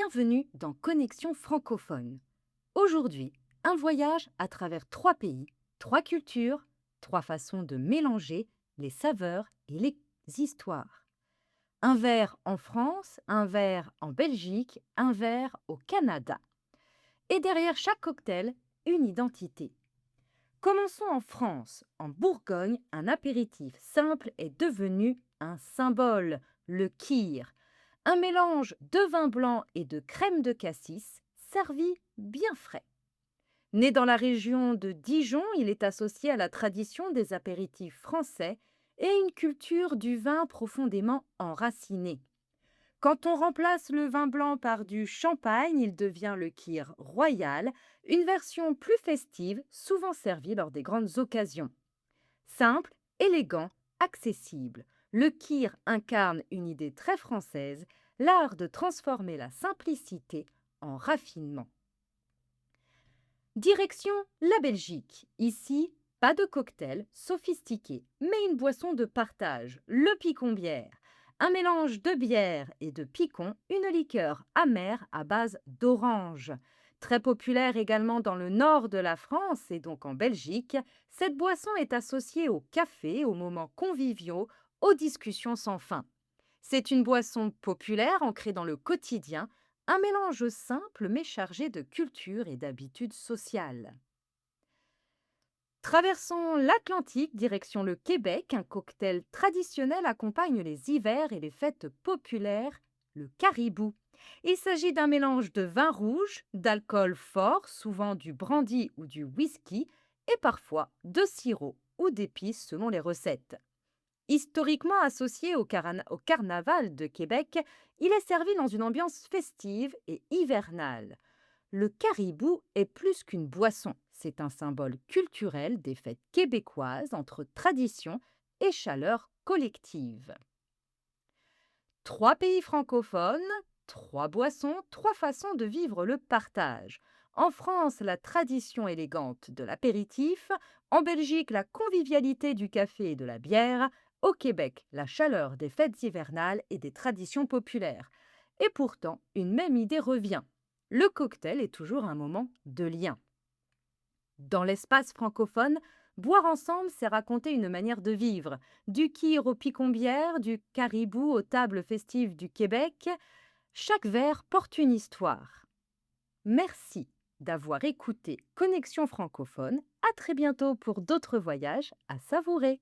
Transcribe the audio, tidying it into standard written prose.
Bienvenue dans Connexion francophone. Aujourd'hui, un voyage à travers 3 pays, 3 cultures, 3 façons de mélanger les saveurs et les histoires. Un verre en France, un verre en Belgique, un verre au Canada. Et derrière chaque cocktail, une identité. Commençons en France. En Bourgogne, un apéritif simple est devenu un symbole, le kir. Un mélange de vin blanc et de crème de cassis, servi bien frais. Né dans la région de Dijon, il est associé à la tradition des apéritifs français et une culture du vin profondément enracinée. Quand on remplace le vin blanc par du champagne, il devient le kir royal, une version plus festive, souvent servie lors des grandes occasions. Simple, élégant, accessible, le kir incarne une idée très française, l'art de transformer la simplicité en raffinement. Direction la Belgique. Ici, pas de cocktail sophistiqué, mais une boisson de partage, le picon-bière. Un mélange de bière et de picon, une liqueur amère à base d'orange. Très populaire également dans le nord de la France et donc en Belgique, cette boisson est associée au café, aux moments conviviaux, aux discussions sans fin. C'est une boisson populaire ancrée dans le quotidien, un mélange simple mais chargé de culture et d'habitudes sociales. Traversons l'Atlantique, direction le Québec, un cocktail traditionnel accompagne les hivers et les fêtes populaires, le caribou. Il s'agit d'un mélange de vin rouge, d'alcool fort, souvent du brandy ou du whisky, et parfois de sirop ou d'épices selon les recettes. Historiquement associé au carnaval de Québec, il est servi dans une ambiance festive et hivernale. Le caribou est plus qu'une boisson, c'est un symbole culturel des fêtes québécoises entre tradition et chaleur collective. 3 pays francophones, 3 boissons, 3 façons de vivre le partage. En France, la tradition élégante de l'apéritif, en Belgique, la convivialité du café et de la bière, au Québec, la chaleur des fêtes hivernales et des traditions populaires. Et pourtant, une même idée revient. Le cocktail est toujours un moment de lien. Dans l'espace francophone, boire ensemble, c'est raconter une manière de vivre. Du kir au picon-bière, du caribou aux tables festives du Québec, chaque verre porte une histoire. Merci d'avoir écouté Connexion francophone. À très bientôt pour d'autres voyages à savourer.